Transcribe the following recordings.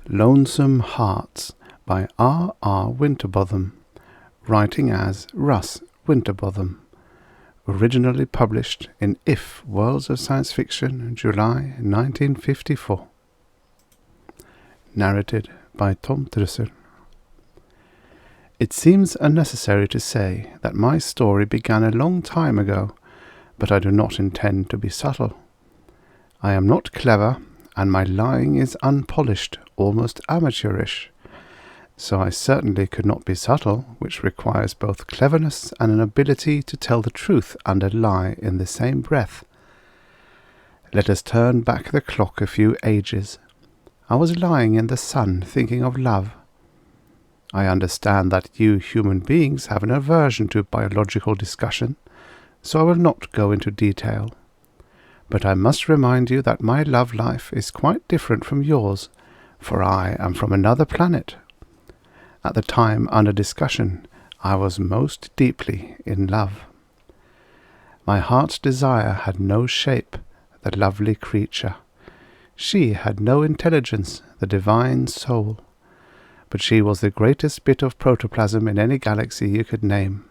Lonesome Hearts by R. Winterbotham, writing as Russ Winterbotham, originally published in If Worlds of Science Fiction, July 1954. Narrated by Tom Trussel. It seems unnecessary to say that my story began a long time ago, but I do not intend to be subtle. I am not clever, and my lying is unpolished, almost amateurish. So I certainly could not be subtle, which requires both cleverness and an ability to tell the truth and a lie in the same breath. Let us turn back the clock a few ages. I was lying in the sun thinking of love. I understand that you human beings have an aversion to biological discussion, so I will not go into detail. But I must remind you that my love life is quite different from yours, for I am from another planet. At the time under discussion, I was most deeply in love. My heart's desire had no shape, the lovely creature. She had no intelligence, the divine soul. But she was the greatest bit of protoplasm in any galaxy you could name.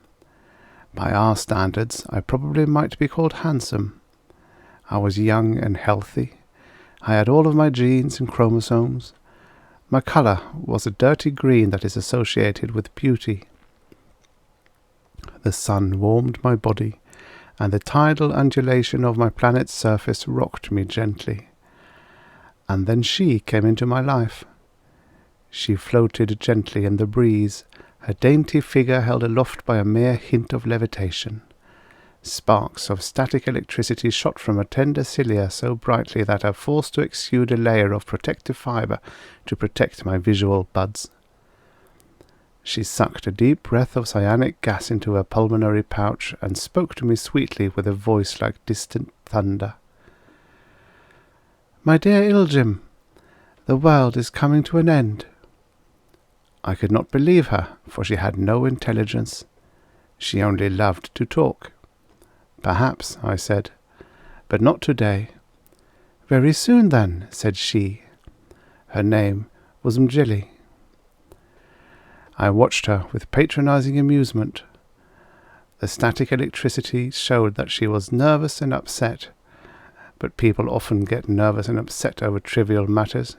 By our standards, I probably might be called handsome. I was young and healthy. I had all of my genes and chromosomes. My colour was a dirty green that is associated with beauty. The sun warmed my body, and the tidal undulation of my planet's surface rocked me gently. And then she came into my life. She floated gently in the breeze, her dainty figure held aloft by a mere hint of levitation. Sparks of static electricity shot from her tender cilia so brightly that I was forced to exude a layer of protective fibre to protect my visual buds. She sucked a deep breath of cyanic gas into her pulmonary pouch and spoke to me sweetly with a voice like distant thunder. "My dear Yljm, the world is coming to an end." I could not believe her, for she had no intelligence. She only loved to talk. "Perhaps," I said, "but not today." "Very soon, then," said she. Her name was Mjly. I watched her with patronizing amusement. The static electricity showed that she was nervous and upset, but people often get nervous and upset over trivial matters.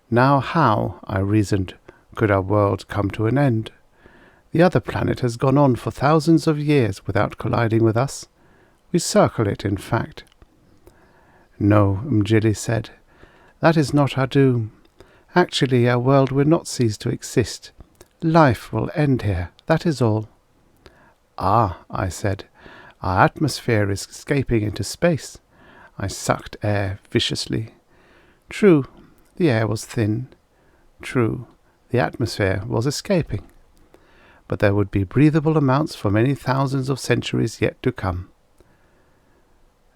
Now how, I reasoned, could our world come to an end? The other planet has gone on for thousands of years without colliding with us. We circle it, in fact. "No," Mjly said, "that is not our doom. Actually, our world will not cease to exist. Life will end here, that is all." "Ah," I said, "our atmosphere is escaping into space." I sucked air viciously. True, the air was thin. True, the atmosphere was escaping. But there would be breathable amounts for many thousands of centuries yet to come.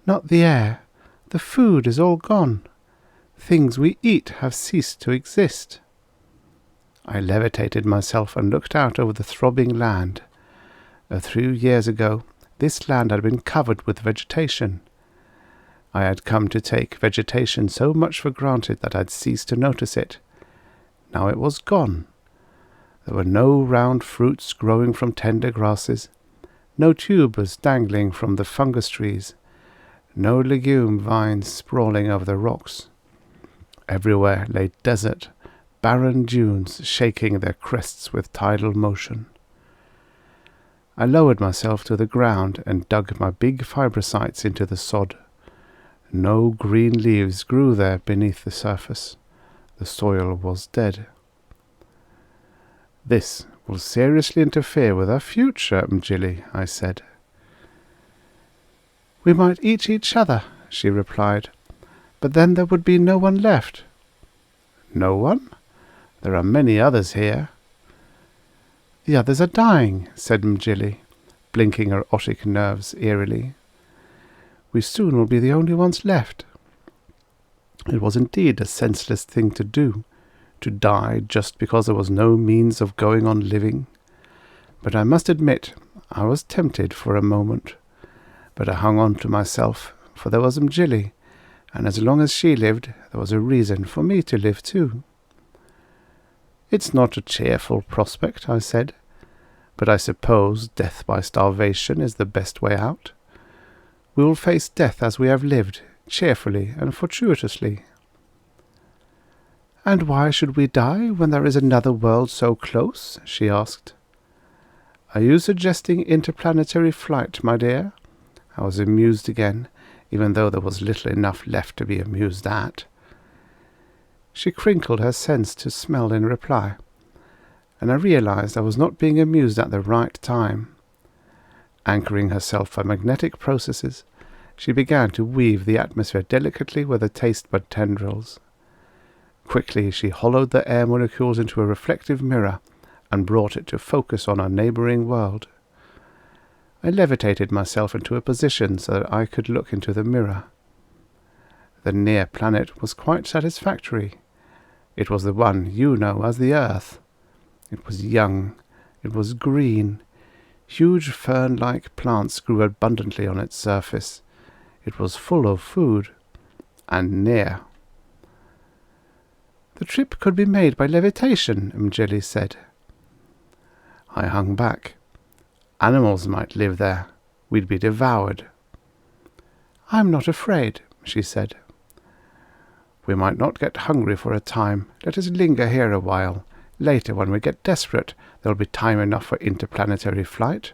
"Not the air. The food is all gone. Things we eat have ceased to exist." I levitated myself and looked out over the throbbing land. A few years ago, this land had been covered with vegetation. I had come to take vegetation so much for granted that I'd ceased to notice it. Now it was gone. There were no round fruits growing from tender grasses, no tubers dangling from the fungus trees, no legume vines sprawling over the rocks. Everywhere lay desert, barren dunes shaking their crests with tidal motion. I lowered myself to the ground and dug my big fibrocytes into the sod. No green leaves grew there beneath the surface. The soil was dead. "This will seriously interfere with our future, Mjly," I said. "We might eat each other," she replied, "but then there would be no one left." "No one? There are many others here." "The others are dying," said Mjly, blinking her otic nerves eerily. "We soon will be the only ones left." It was indeed a senseless thing to do, to die just because there was no means of going on living. But I must admit I was tempted for a moment. But I hung on to myself, for there was Mjly, and as long as she lived, there was a reason for me to live too. "It's not a cheerful prospect," I said, "but I suppose death by starvation is the best way out. We will face death as we have lived, cheerfully and fortuitously." "And why should we die when there is another world so close?" she asked. "Are you suggesting interplanetary flight, my dear?" I was amused again, even though there was little enough left to be amused at. She crinkled her sense to smell in reply, and I realized I was not being amused at the right time. Anchoring herself by magnetic processes, she began to weave the atmosphere delicately with her taste bud tendrils. Quickly she hollowed the air molecules into a reflective mirror and brought it to focus on our neighboring world. I levitated myself into a position so that I could look into the mirror. The near planet was quite satisfactory. It was the one you know as the Earth. It was young. It was green. Huge fern-like plants grew abundantly on its surface. It was full of food. And near. "The trip could be made by levitation," Mjly said. I hung back. "Animals might live there. We'd be devoured." "I'm not afraid," she said. "We might not get hungry for a time. Let us linger here a while. Later, when we get desperate, there'll be time enough for interplanetary flight."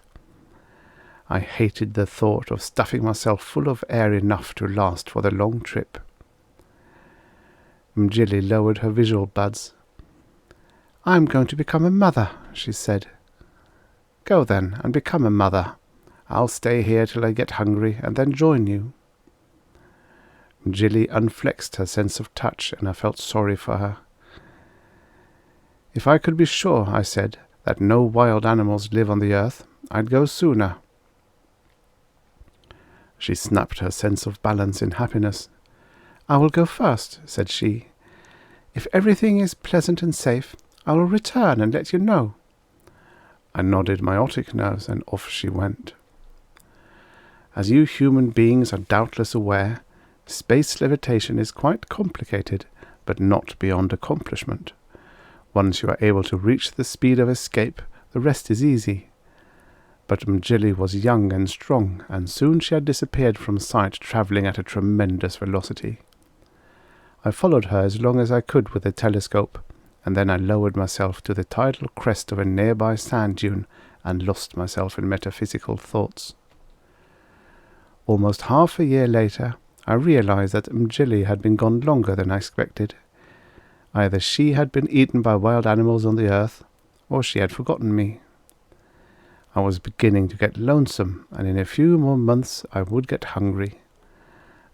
I hated the thought of stuffing myself full of air enough to last for the long trip. Mjly lowered her visual buds. "I'm going to become a mother," she said. "Go then, and become a mother. I'll stay here till I get hungry, and then join you." Mjly unflexed her sense of touch, and I felt sorry for her. "If I could be sure," I said, "that no wild animals live on the earth, I'd go sooner." She snapped her sense of balance in happiness. "I will go first," said she. "If everything is pleasant and safe, I will return and let you know." I nodded my optic nerves, and off she went. As you human beings are doubtless aware, space levitation is quite complicated, but not beyond accomplishment. Once you are able to reach the speed of escape, the rest is easy. But Mjly was young and strong, and soon she had disappeared from sight, travelling at a tremendous velocity. I followed her as long as I could with the telescope, and then I lowered myself to the tidal crest of a nearby sand dune and lost myself in metaphysical thoughts. Almost half a year later, I realized that Mjly had been gone longer than I expected. Either she had been eaten by wild animals on the earth, or she had forgotten me. I was beginning to get lonesome, and in a few more months I would get hungry.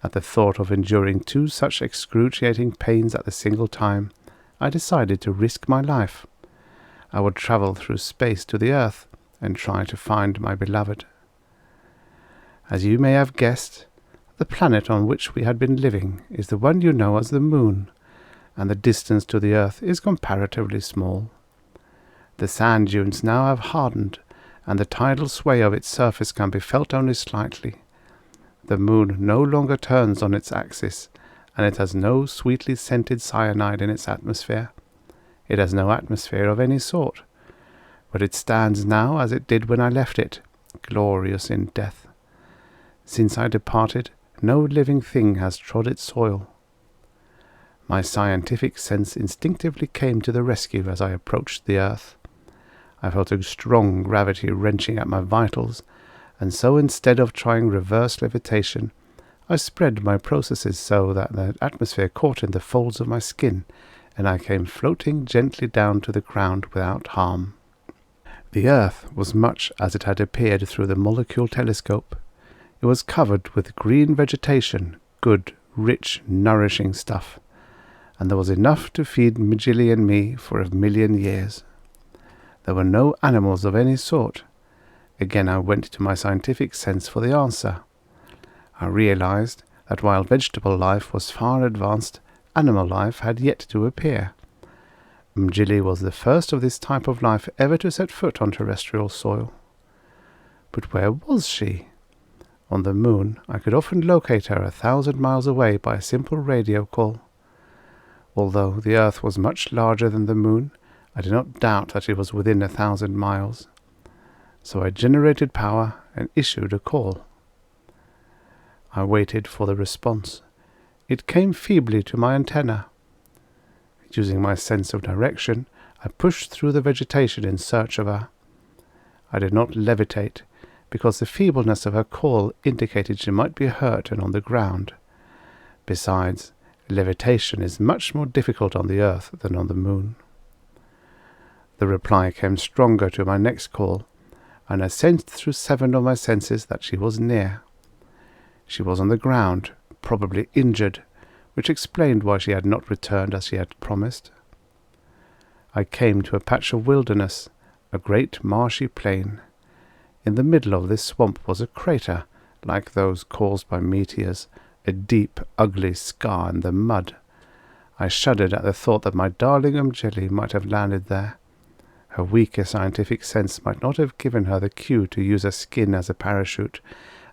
At the thought of enduring two such excruciating pains at the single time, I decided to risk my life. I would travel through space to the Earth and try to find my beloved. As you may have guessed, the planet on which we had been living is the one you know as the Moon, and the distance to the Earth is comparatively small. The sand dunes now have hardened, and the tidal sway of its surface can be felt only slightly. The Moon no longer turns on its axis, and it has no sweetly scented cyanide in its atmosphere. It has no atmosphere of any sort, but it stands now as it did when I left it, glorious in death. Since I departed, no living thing has trod its soil. My scientific sense instinctively came to the rescue as I approached the earth. I felt a strong gravity wrenching at my vitals, and so instead of trying reverse levitation, I spread my processes so that the atmosphere caught in the folds of my skin, and I came floating gently down to the ground without harm. The earth was much as it had appeared through the molecule telescope. It was covered with green vegetation, good, rich, nourishing stuff, and there was enough to feed Mjly and me for 1,000,000 years. There were no animals of any sort. Again I went to my scientific sense for the answer. I realized that while vegetable life was far advanced, animal life had yet to appear. Mjly was the first of this type of life ever to set foot on terrestrial soil. But where was she? On the moon, I could often locate her 1,000 miles away by a simple radio call. Although the Earth was much larger than the moon, I did not doubt that it was within 1,000 miles. So I generated power and issued a call. I waited for the response. It came feebly to my antenna. Using my sense of direction, I pushed through the vegetation in search of her. I did not levitate, because the feebleness of her call indicated she might be hurt and on the ground. Besides, levitation is much more difficult on the Earth than on the moon. The reply came stronger to my next call, and I sensed through 7 of my senses that she was near. She was on the ground, probably injured, which explained why she had not returned as she had promised. I came to a patch of wilderness, a great marshy plain. In the middle of this swamp was a crater, like those caused by meteors, a deep, ugly scar in the mud. I shuddered at the thought that my darling Mjly might have landed there. Her weaker scientific sense might not have given her the cue to use her skin as a parachute,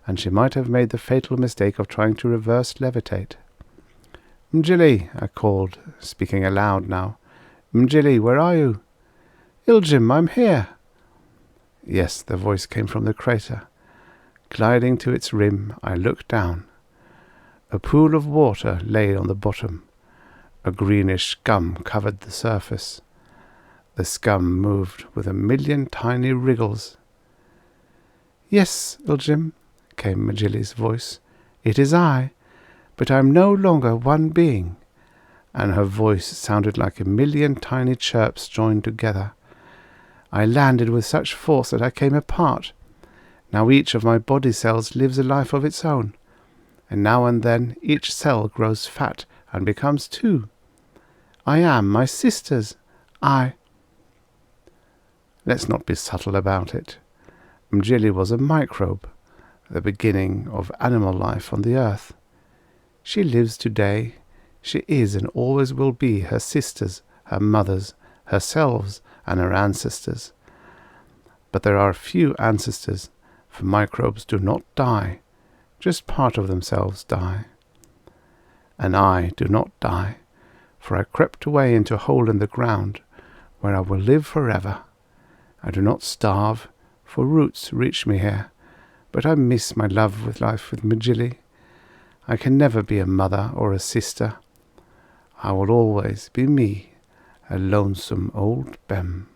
and she might have made the fatal mistake of trying to reverse levitate. "Mjly," I called, speaking aloud now. "Mjly, where are you?" "Yljm, I'm here." Yes, the voice came from the crater. Gliding to its rim, I looked down. A pool of water lay on the bottom. A greenish scum covered the surface. The scum moved with 1,000,000 tiny wriggles. "Yes, Yljm," came Mjly's voice. "It is I, but I am no longer one being." And her voice sounded like 1,000,000 tiny chirps joined together. "I landed with such force that I came apart. Now each of my body cells lives a life of its own, and now and then each cell grows fat and becomes 2. I am my sisters. Let's not be subtle about it. Mjly was a microbe, the beginning of animal life on the Earth. She lives today. She is and always will be her sisters, her mothers, herselves, and her ancestors. But there are few ancestors, for microbes do not die, just part of themselves die. And I do not die, for I crept away into a hole in the ground, where I will live forever. I do not starve, for roots reach me here, but I miss my love with life with Mjly. I can never be a mother or a sister. I will always be me, a lonesome old bem.